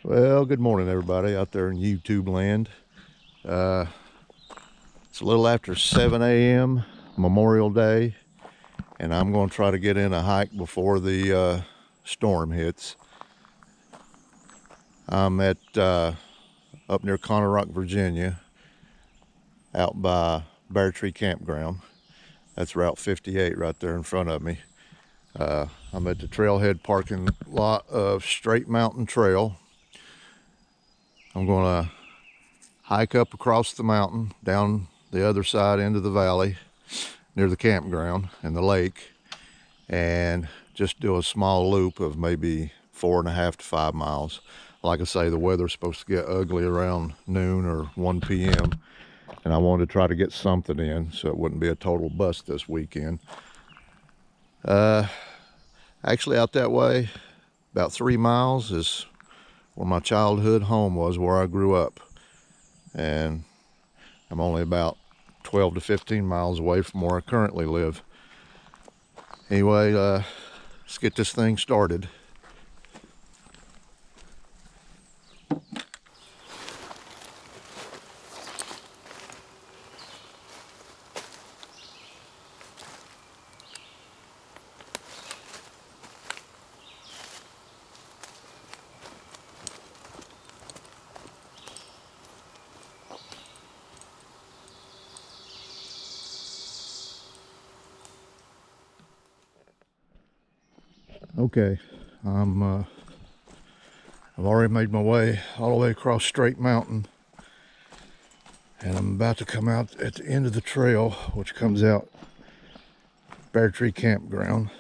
Well, good morning, everybody out there in YouTube land. It's a little after 7 a.m. Memorial Day, and I'm going to try to get in a hike before the storm hits. I'm at up near Conner Rock, Virginia, out by Bear Tree Campground. That's Route 58 right there in front of me. I'm at the trailhead parking lot of Straight Mountain Trail. I'm going to hike up across the mountain, down the other side into the valley near the campground and the lake, and just do a small loop of maybe 4.5 to 5 miles. Like I say, the weather's supposed to get ugly around noon or 1 p.m. and I wanted to try to get something in so it wouldn't be a total bust this weekend. Actually out that way, about 3 miles, is where my childhood home was, where I grew up. And I'm only about 12 to 15 miles away from where I currently live. Anyway, let's get this thing started. Okay, I've already made my way all the way across Straight Mountain, and I'm about to come out at the end of the trail, which comes out Bear Tree Campground.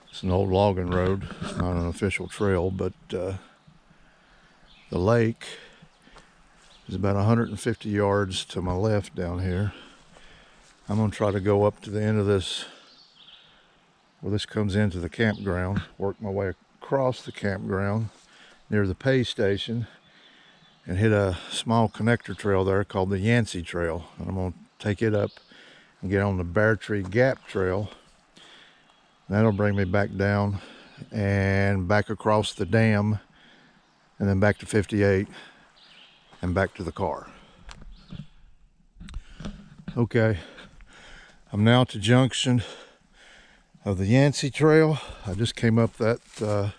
It's an old logging road. It's not an official trail, but the lake is about 150 yards to my left down here. I'm going to try to go up to the end of this, where this comes into the campground, work my way across the campground near the pay station, and hit a small connector trail there called the Yancy Trail. And I'm going to take it up and get on the Bear Tree Gap Trail. That'll bring me back down and back across the dam, and then back to 58 and back to the car. Okay, I'm now at the junction of the Yancy Trail. I just came up that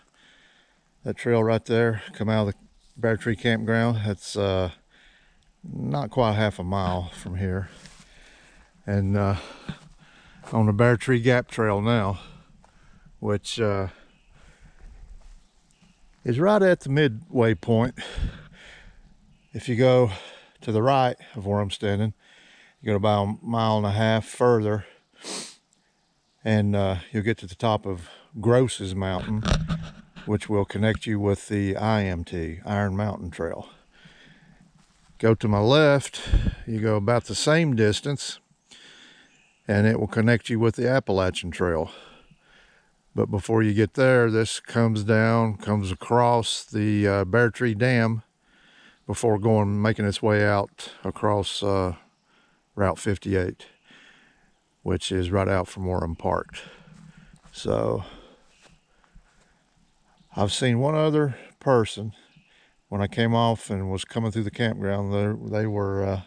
trail right there, come out of the Bear Tree Campground. That's not quite half a mile from here, and on the Bear Tree Gap Trail now, which is right at the midway point. If you go to the right of where I'm standing, you go about 1.5 miles further, and you'll get to the top of Gross's Mountain, which will connect you with the IMT, Iron Mountain Trail. Go to my left, you go about the same distance, and it will connect you with the Appalachian Trail. But before you get there, this comes across the Bear Tree Dam before making its way out across Route 58, which is right out from where I'm parked. So I've seen one other person when I came off and was coming through the campground. They were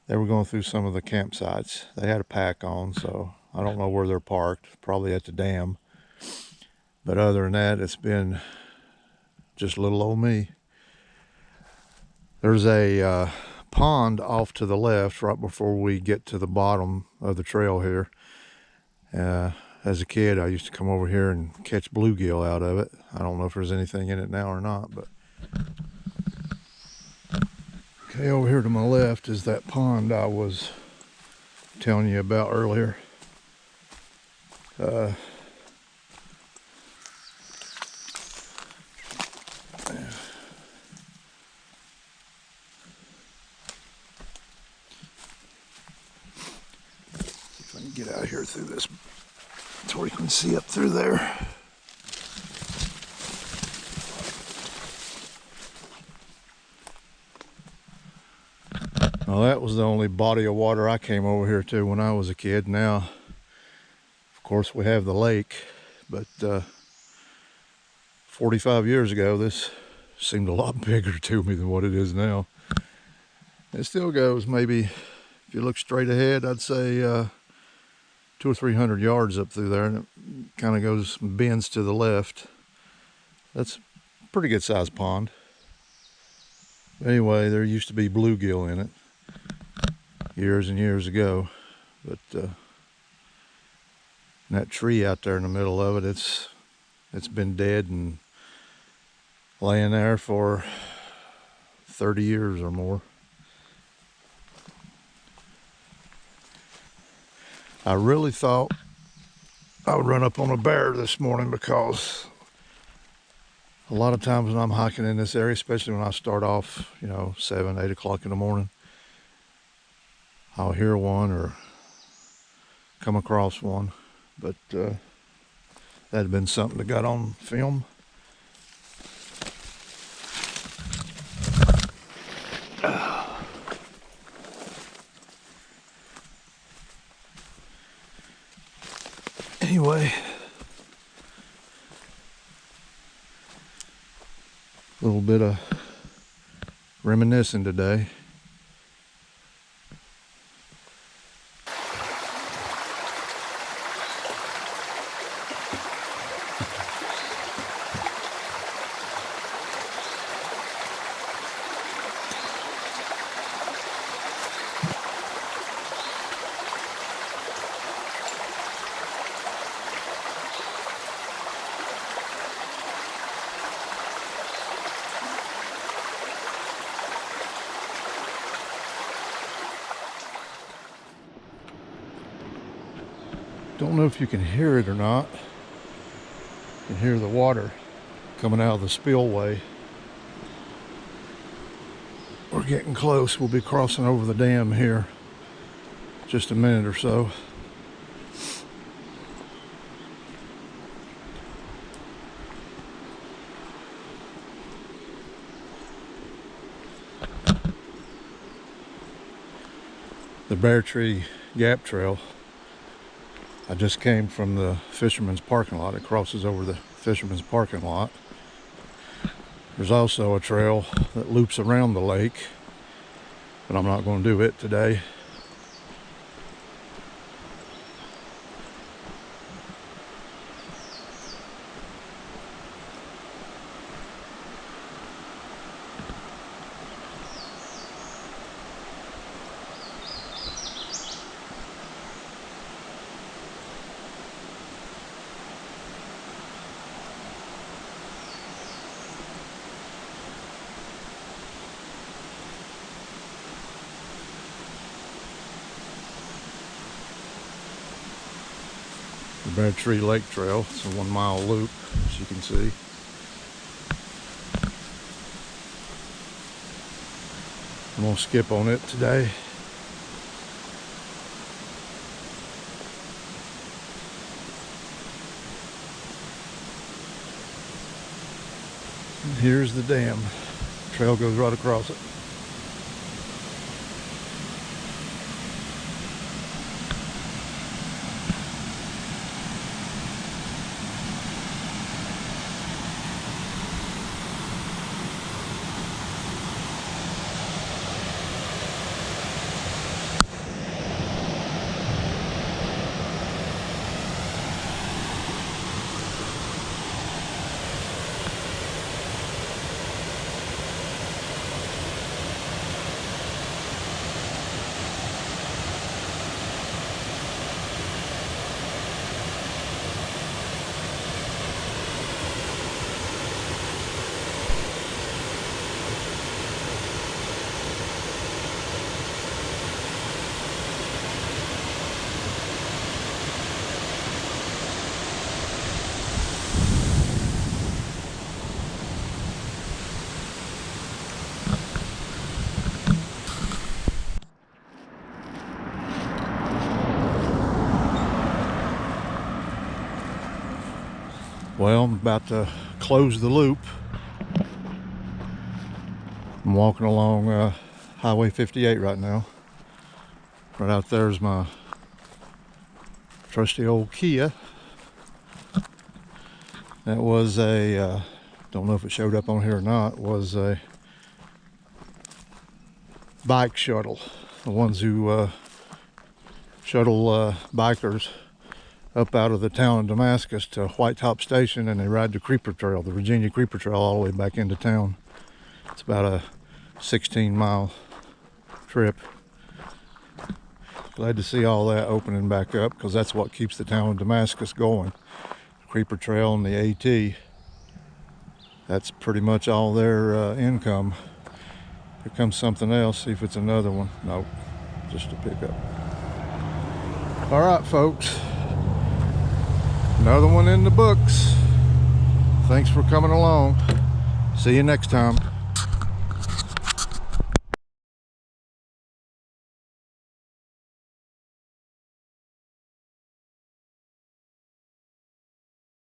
going through some of the campsites. They had a pack on, so I don't know where they're parked, probably at the dam. But other than that, it's been just little old me. There's a pond off to the left right before we get to the bottom of the trail here. As a kid, I used to come over here and catch bluegill out of it. I don't know if there's anything in it now or not, but okay, over here to my left is that pond I was telling you about earlier. If I can get out here through this so we can see up through there. Well, that was the only body of water I came over here to when I was a kid. Now, of course, we have the lake, but 45 years ago, this seemed a lot bigger to me than what it is now. It still goes maybe, if you look straight ahead, I'd say 200 or 300 yards up through there, and it kind of goes, bends to the left. That's a pretty good sized pond. Anyway, there used to be bluegill in it years and years ago, but that tree out there in the middle of it, it's been dead and laying there for 30 years or more. I really thought I would run up on a bear this morning, because a lot of times when I'm hiking in this area, especially when I start off, 7, 8 o'clock in the morning, I'll hear one or come across one, but that had been something that got on film. Anyway, a little bit of reminiscing today. Don't know if you can hear it or not. You can hear the water coming out of the spillway. We're getting close. We'll be crossing over the dam here just a minute or so. The Bear Tree Gap Trail. I just came from the fisherman's parking lot. It crosses over the fisherman's parking lot. There's also a trail that loops around the lake, but I'm not going to do it today. The Bear Tree Lake Trail. It's a 1 mile loop, as you can see. I'm gonna skip on it today. And here's the dam. Trail goes right across it. Well, I'm about to close the loop. I'm walking along Highway 58 right now. Right out there's my trusty old Kia. That was a, don't know if it showed up on here or not, was a bike shuttle. The ones who shuttle bikers up out of the town of Damascus to White Top Station, and they ride the Creeper Trail, the Virginia Creeper Trail, all the way back into town. It's about a 16-mile trip. Glad to see all that opening back up, because that's what keeps the town of Damascus going. The Creeper Trail and the AT. That's pretty much all their income. Here comes something else. See if it's another one. Nope, just a pickup. All right, folks. Another one in the books. Thanks for coming along. See you next time.